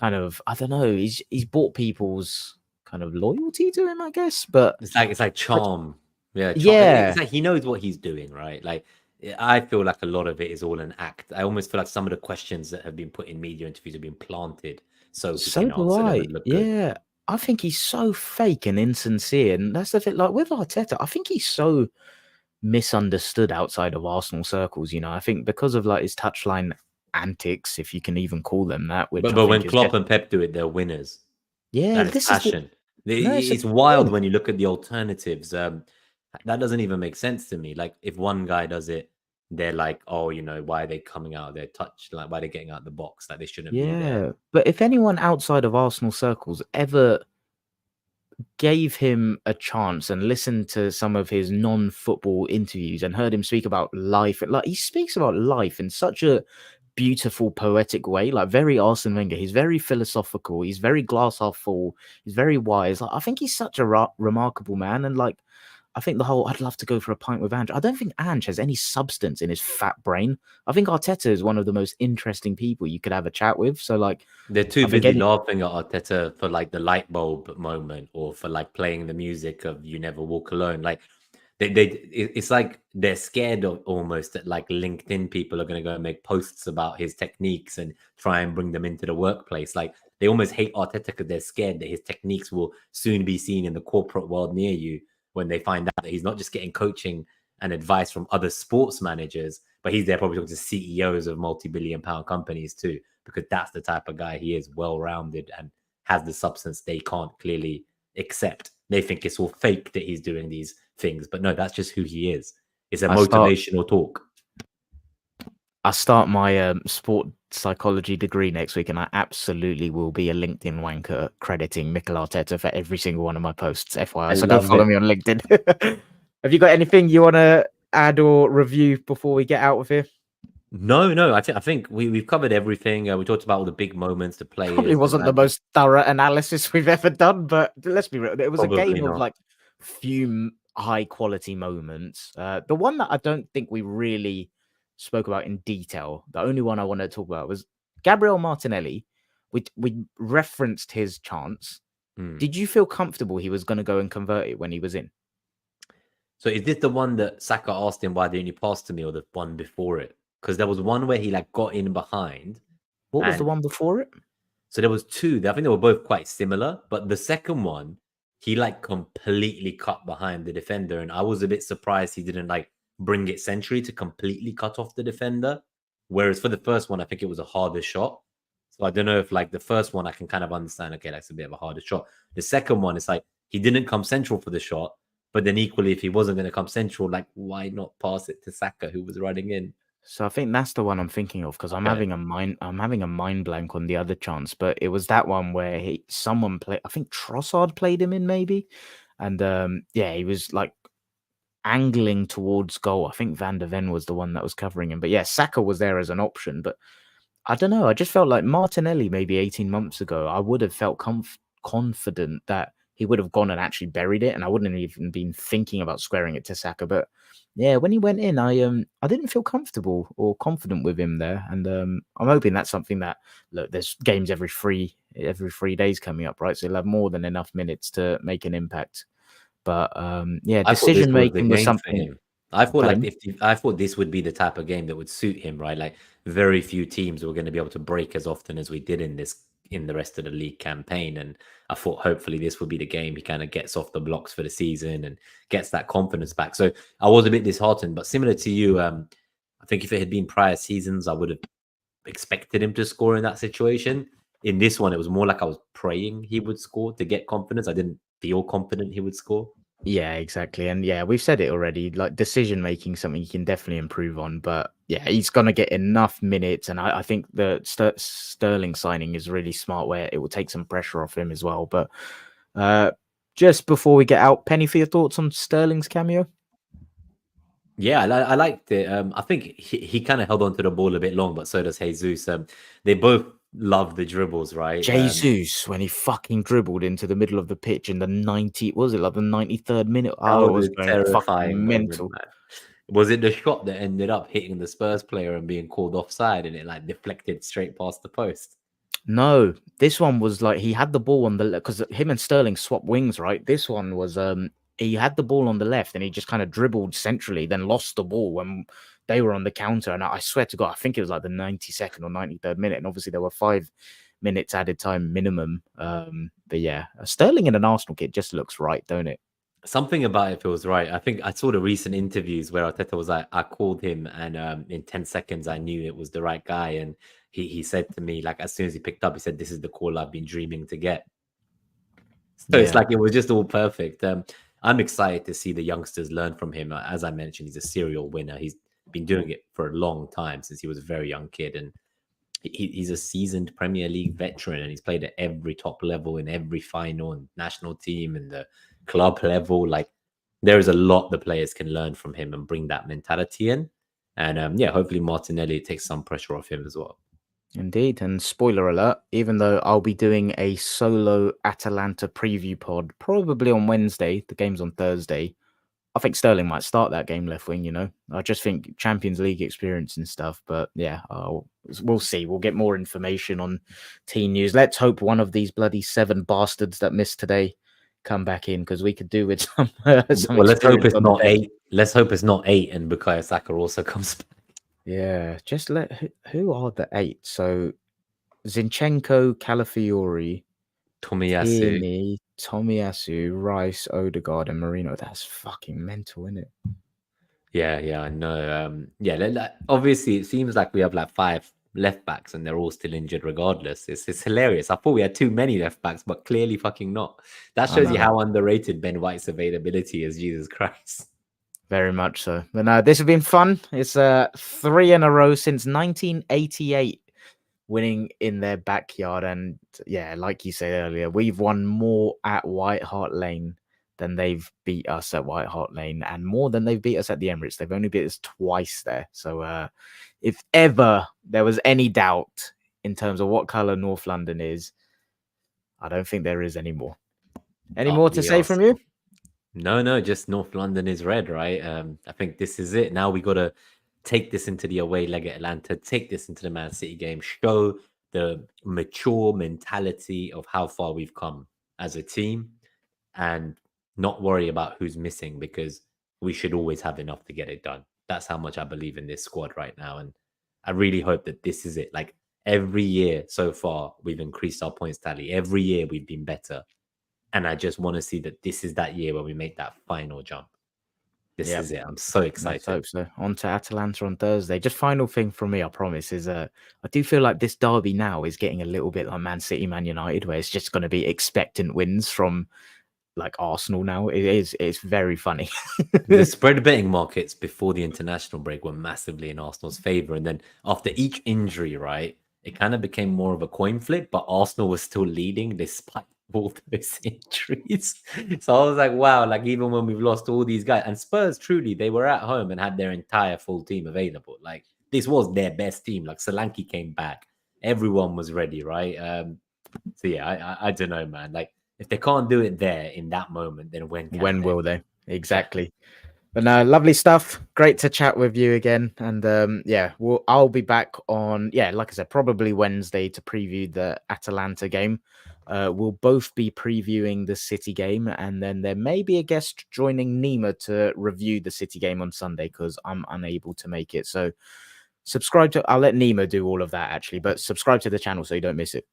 kind of, I don't know, he's bought people's kind of loyalty to him, I guess. But it's like charm. Yeah, yeah, it's like he knows what he's doing, right? Like I feel like a lot of it is all an act. I almost feel like some of the questions that have been put in media interviews have been planted so he so can do answer them I. and look good. Yeah. I think he's so fake and insincere. And that's the thing. Like with Arteta, I think he's so misunderstood outside of Arsenal circles. I think because of like his touchline antics, if you can even call them that, which I But when think is Klopp just, and Pep do it, they're winners. yeah, That is this is the passion. no, it's a It's wild thing. when you look at the alternatives. That doesn't even make sense to me. Like if one guy does it, they're like, oh, why are they coming out of their touch? Like why are they getting out of the box? Like they shouldn't be there. Yeah, but if anyone outside of Arsenal circles ever gave him a chance and listened to some of his non-football interviews and heard him speak about life, like he speaks about life in such a beautiful, poetic way, like very Arsene Wenger. He's very philosophical. He's very glass half full. He's very wise. Like I think he's such a remarkable man, and like I think the whole I'd love to go for a pint with Ange. I don't think Ange has any substance in his fat brain. I think Arteta is one of the most interesting people you could have a chat with. So like, They're too I think busy any laughing at Arteta for like the light bulb moment or for like playing the music of "You Never Walk Alone." Like it's like they're scared of almost that like LinkedIn people are going to go and make posts about his techniques and try and bring them into the workplace. Like they almost hate Arteta because they're scared that his techniques will soon be seen in the corporate world near you when they find out that he's not just getting coaching and advice from other sports managers, but he's there probably talking to CEOs of multi-billion-pound companies too, because that's the type of guy he is, well-rounded and has the substance they can't clearly accept. They think it's all fake that he's doing these things, but no, that's just who he is. It's a motivational talk. I start my sport psychology degree next week, and I absolutely will be a LinkedIn wanker crediting Mikel Arteta for every single one of my posts. FYI, so go follow me on LinkedIn. Have you got anything you want to add or review before we get out of here? No. I think we've covered everything. We talked about all the big moments, the Probably players, the wasn't the random. most thorough analysis we've ever done, but let's be real. It was a Probably game of not. like few high quality moments. The one that I don't think we really spoke about in detail, the only one I wanted to talk about was Gabriel Martinelli. We referenced his chance. Hmm. Did you feel comfortable he was going to go and convert it when he was in? So is this the one that Saka asked him why didn't you pass to me, or the one before it? Because there was one where he like got in behind, What was the and one before it? so there was two. I think they were both quite similar, but the second one, he like completely cut behind the defender, and I was a bit surprised he didn't like bring it centrally to completely cut off the defender. Whereas for the first one, I think it was a harder shot. So I don't know if like the first one, I can kind of understand. Okay, that's a bit of a harder shot. The second one, it's like he didn't come central for the shot, but then equally, if he wasn't going to come central, like why not pass it to Saka, who was running in? So I think that's the one I'm thinking of because Okay. I'm having a mind blank on the other chance, but it was that one where someone played. I think Trossard played him in maybe, and yeah, he was like angling towards goal. I think Van der Ven was the one that was covering him, but yeah, Saka was there as an option. But I don't know. I just felt like Martinelli maybe 18 months ago. I would have felt confident that he would have gone and actually buried it, and I wouldn't have even been thinking about squaring it to Saka. But yeah, when he went in, I didn't feel comfortable or confident with him there, and I'm hoping that's something that look. There's games every 3 days coming up, right? So he'll have more than enough minutes to make an impact. But yeah, I thought this decision was the making was game for something. him. I thought like Pardon? I thought this would be the type of game that would suit him, right? Like very few teams were going to be able to break as often as we did in the rest of the league campaign. And I thought hopefully this would be the game he kind of gets off the blocks for the season and gets that confidence back. So I was a bit disheartened, but similar to you, I think if it had been prior seasons, I would have expected him to score in that situation. In this one, it was more like I was praying he would score to get confidence. I didn't feel confident he would score. Yeah, exactly. And yeah, we've said it already. Like decision making, something you can definitely improve on. But yeah, he's gonna get enough minutes, and I think the Sterling signing is really smart, where it will take some pressure off him as well. But uh, just before we get out, Penny, for your thoughts on Sterling's cameo? Yeah, I liked it. I think he kind of held on to the ball a bit long, but so does Jesus. They both love the dribbles, right? Jesus, when he fucking dribbled into the middle of the pitch in the 90, was it like the 93rd minute? That Oh, I was was a going terrifying fucking moment, mental. man. Was it the shot that ended up hitting the Spurs player and being called offside, and it like deflected straight past the post? No, this one was like he had the ball on the because him and Sterling swap wings, right? This one was he had the ball on the left and he just kind of dribbled centrally, then lost the ball when they were on the counter. And I swear to God, I think it was like the 92nd or 93rd minute. And obviously there were 5 minutes added time minimum. But yeah, Sterling in an Arsenal kit just looks right, don't it? Something about it feels right. I think I saw the recent interviews where Arteta was like, I called him, and in 10 seconds, I knew it was the right guy. And he said to me, like, as soon as he picked up, he said, "This is the call I've been dreaming to get." So it's Yeah. like it was just all perfect. I'm excited to see the youngsters learn from him. As I mentioned, he's a serial winner. He's been doing it for a long time since he was a very young kid. And he's a seasoned Premier League veteran, and he's played at every top level in every final and national team and the club level. Like there is a lot the players can learn from him and bring that mentality in. And yeah, hopefully Martinelli takes some pressure off him as well. Indeed, and spoiler alert, even though I'll be doing a solo Atalanta preview pod probably on Wednesday, the game's on Thursday. I think Sterling might start that game left wing, I just think Champions League experience and stuff. But yeah, we'll see. We'll get more information on team news. Let's hope one of these bloody 7 bastards that missed today come back in because we could do with some Well, let's hope experience it's on the not bench. 8. Let's hope it's not 8 and Bukayo Saka also comes back. Yeah, just who are the 8? So Zinchenko, Calafiori, Tomiyasu. Tierney, Tomiyasu, Rice, Odegaard, and Marino. That's fucking mental, isn't it? Yeah, I know. Yeah, obviously it seems like we have like 5 left backs and they're all still injured regardless. It's hilarious. I thought we had too many left backs, but clearly fucking not. That I shows you know. how underrated Ben White's availability is. Jesus Christ. Very much so. But no, this has been fun. It's 3 in a row since 1988 winning in their backyard. And yeah, like you said earlier, we've won more at White Hart Lane than they've beat us at White Hart Lane, and more than they've beat us at the Emirates. They've only beat us twice there. So if ever there was any doubt in terms of what colour North London is, I don't think there is anymore. Any more to say from you? No, just North London is red, right? I think this is it. Now we got to take this into the away leg at Atlanta, take this into the Man City game, show the mature mentality of how far we've come as a team, and not worry about who's missing, because we should always have enough to get it done. That's how much I believe in this squad right now. And I really hope that this is it. Like, every year so far, we've increased our points tally. Every year we've been better. And I just want to see that this is that year where we make that final jump. This is it. I'm so excited. Let's hope so. On to Atalanta on Thursday. Just final thing from me, I promise, is I do feel like this derby now is getting a little bit like Man City, Man United, where it's just going to be expectant wins from like Arsenal now. It's very funny. The spread betting markets before the international break were massively in Arsenal's favor. And then after each injury, right, it kind of became more of a coin flip, but Arsenal was still leading despite all those injuries. So I was like, wow, like even when we've lost all these guys, and Spurs, truly, they were at home and had their entire full team available. Like, this was their best team. Like, Solanke came back. Everyone was ready, right? So yeah, I don't know, man. Like, if they can't do it there in that moment, then when will they? Exactly. But no, lovely stuff. Great to chat with you again. And yeah, I'll be back on, like I said, probably Wednesday to preview the Atalanta game. We'll both be previewing the City game, and then there may be a guest joining Nima to review the City game on Sunday because I'm unable to make it. So I'll let Nima do all of that actually, but subscribe to the channel so you don't miss it.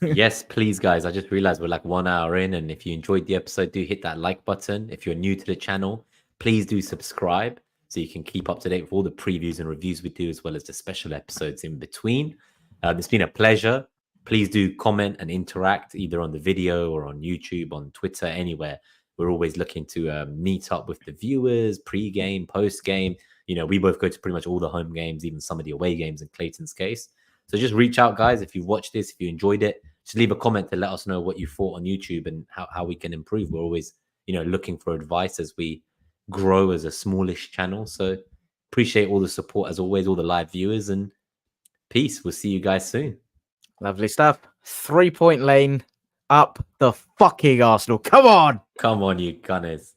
Yes, please, guys. I just realized we're like 1 hour in, and if you enjoyed the episode, do hit that like button. If you're new to the channel, please do subscribe so you can keep up to date with all the previews and reviews we do, as well as the special episodes in between. It's been a pleasure. Please do comment and interact either on the video or on YouTube, on Twitter, anywhere. We're always looking to meet up with the viewers, pre-game, post-game. You know, we both go to pretty much all the home games, even some of the away games in Clayton's case. So just reach out, guys, if you've watched this, if you enjoyed it. Just leave a comment to let us know what you thought on YouTube and how we can improve. We're always, looking for advice as we grow as a smallish channel. So appreciate all the support, as always, all the live viewers, and peace. We'll see you guys soon. Lovely stuff. 3-point lane up the fucking Arsenal. Come on. Come on, you Gunners.